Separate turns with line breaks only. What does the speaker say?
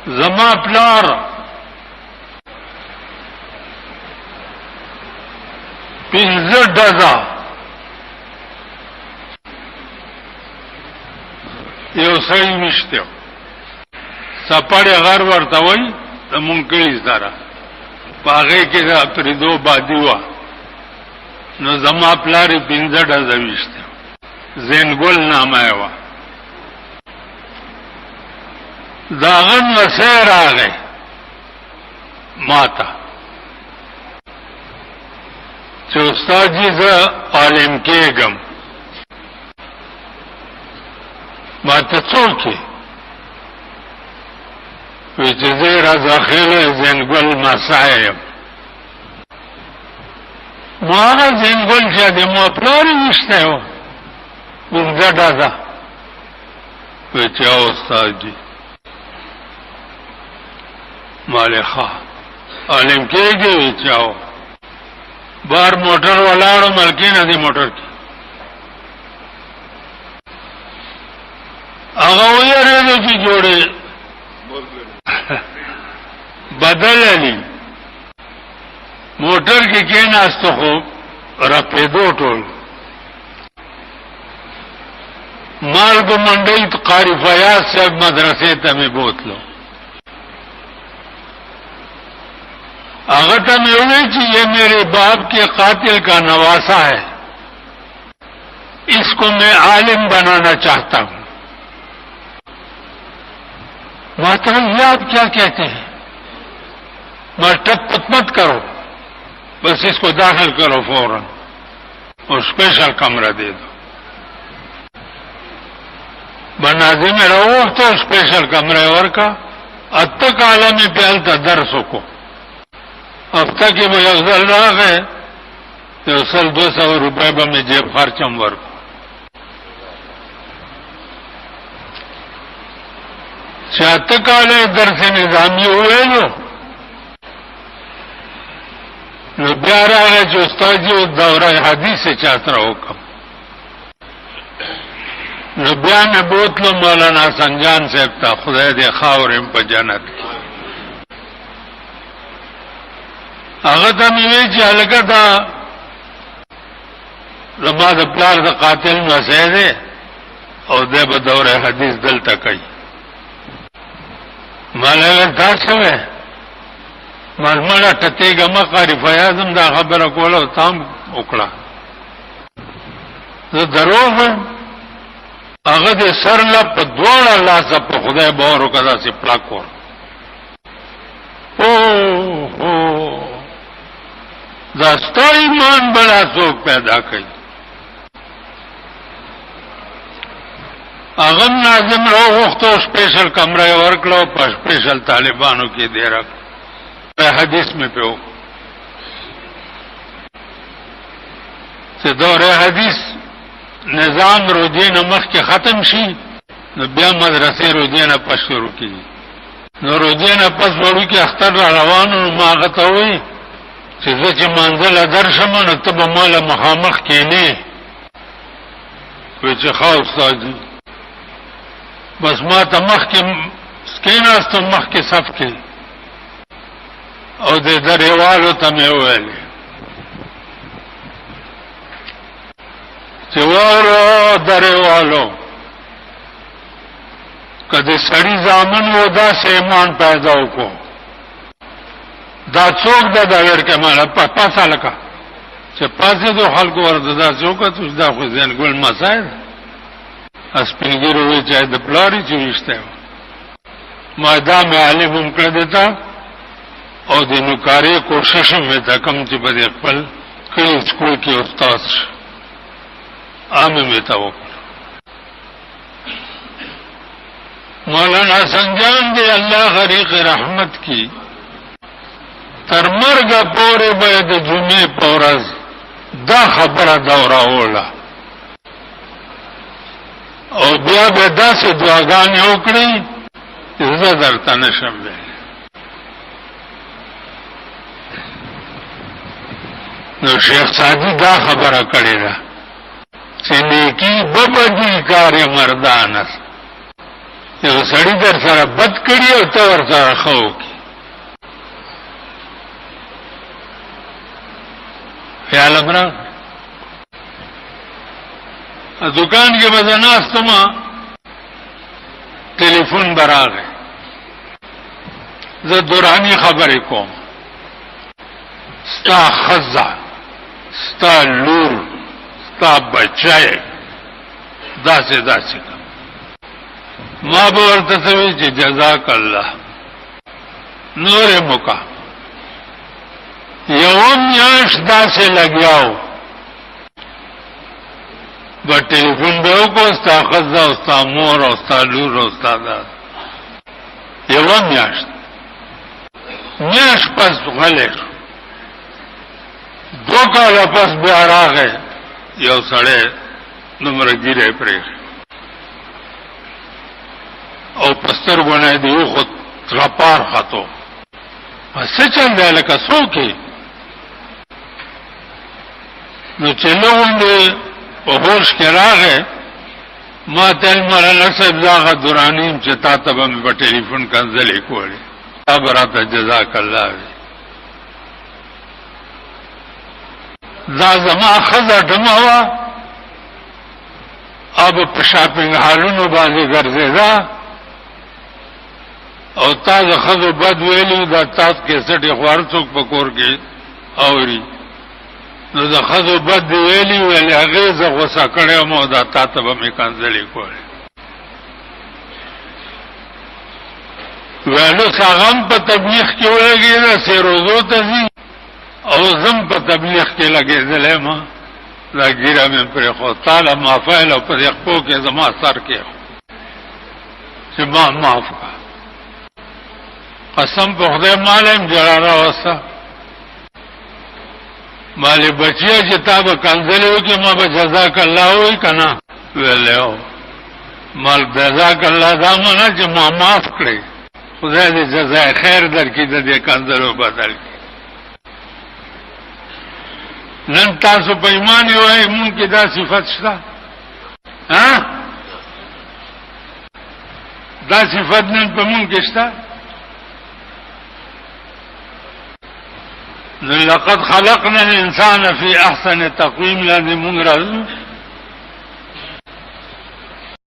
زما پلار پنځه ډزه یو سړی نشته سپاړې غر ورته وای د مونږ کلی سره په هغې کې د پرېدو بادي وه نو زما پلار یې پنځه ډزه ویشته زینګل نامه یې وه د هغه نسی راغی ما ته چې استاد جي زه عالم کېږم ما ته څوک یې وی چې زه رضاخیل زینګل مسا یم ما هغه زینګل چې د ما پلار یې ویشتی و پنځه ډزه وی چې استاد جي مالخا عالم کېږي وی چاو بار موټر ولاړو ملکی نه دی موټر کې هغه ویریږي چې جوړې بدل علی موټر کې کېناستو خو رپېدو ټول مالګو منډۍ قاری فیاض صاحب مدرسې ته مې بوتلو اگر میں ہوئے کہ یہ میرے باپ کے قاتل کا نواسا ہے اس کو میں عالم بنانا چاہتا ہوں محترم یہ آپ کیا کہتے ہیں مرتب مت کرو بس اس کو داخل کرو فوراً اور اسپیشل کمرہ دے دو بنازے میں رہو تو اسپیشل کمرے اور کا اب تک عالمی پہلتا درسوں کو ہفتہ کې به یو ځل راغی یو سل 200 روپۍ به مې جیب خرچم ورکو چې اته کاله درس نظامي وویلو نو بیا راغی چې استاد جي دوره حدیث یې چا سره وکړم نو بیا مې بوتلو مولانا سنجان صاحب ته خدای دې خاورم په جنت کې هغه ته مې وی چې هلکه دا زما د پلار د قاتل نسی دی او دی به دوره حدیث دلته کوي ما له دا څه وی مړه ټتېږه مه قاري فیاضم دا خبره کوله او تام وکړه زه دروغ وایم هغه د سر له په دواړه لاسه په خدای باور وکړه داسې پړک ور دا ستا ایمان بلا څوک پیدا کوي هغه ناظم راوغوښتو سپیشل کمره یې ورکړه په سپیشل طالبانو کې دی راکړه حدیث مې پې وکړو چې دوره حدیث نظام روجې نه مخکې ختم شي نو بیا مدرسې روجې نه پس شروع کېږي نو روجې نه پس وړوکي اختر را روانو ما هغه ته وایي چې زه چې منزله درشم نو ته به ماله مخامخ کېنې وی چې ښه استاد جي بس ما ته مخکې کېناستم مخکې صف کې او د درېوالو ته مې وویلې چې واوره درېوالو که د سړي زامن و داسې ایمان پیدا وکړو دا څوک ده دا ورکه مالا پاسه لکه چې پاسې دو خلکو ورته دا څوک ده دا خو زینګل مسای ده سپینګیرو وی چې د پلاري چې ویشته ما دا مې عالم هم کړی دیتا او د نوکارۍ کوشش مې ته کوم چې په دې خپل کلي سکول کې استاد شي عامې مې ته وکړه مولانا سنجان دی الله غریق رحمت کی تر مرګه پورې به د جمعې په ورځ دا خبره دوراوله او بیا به داسې دعاګانې وکړي چې زه درته نشم ویلی نو شیخ سعدي دا خبره کړې ده چې نیکي ببدي کار مردان است یو سړی در سره بد کړي او ته ور سره ښه وکړي. خیال امرا دکان کې به زه ناستم، ټلیفون به راغی، زه دراني خبرې کوم، ستا ښځه، ستا لور، ستا بچی، داسې داسې ما به ورته څه وي چې جزاک الله نورې موکا. یوه میاشت داسې لګیاو به ټلیفون به وکړو، ستا ښځه او ستا مور او ستا لور او ستا دا یوه میاشت پس غلی شو. 2 کاله پس بیا راغی یو سړی دومره ګیره پرېښی او په سترګو نه یې د یو خو رپار خطو. څه چل دی لکه څوک یې؟ نو چې نه غوندې په هوش کې راغی، ما ته مولانا صاحب زه هغه دراني یم چې تا ته به مې په ټلیفون کنځلې کولې، تا به راته جزاک الله وي. دا زما ښځه ډمه وه او به په شاپنګ هالونو باندې ګرځېده او تا د ښځو بد ویلي، دا تاسو کیسټ یې خو هر څوک په کور کې اوري، نو د ښځو بد دې ویلي ویلې هغې زه غوسه کړی وم او دا تا ته به مې کنځلې کولې. ویلو هغه هم په تبلیغ کې ولګېده، سیروزو ته ځي او زم په تبلیغ کې لګېدلی ما، دا ګیره مې پرېښود، تاله معافیل او په دې خپو کې زما سر کېښود چې ما معاف کړه. قسم په خدای ماله یم جړا راوسته، مالې بچیه چې تا به کنځلې وکړې ما به جزاک الله ووایي که نه؟ ویلی هو. مال جزاک الله دا منه چې ما معاف کړې، خدای دې جزای خیر درکړي د دې کنځلو بدل کړي. نن تاسو په ایمان یې وایي مونږ کې دا صفت شته؟ دا صفت نن په مونږ کې شته؟ لقد خلقنا الانسان في احسن تقویم لاندې مونږ راځو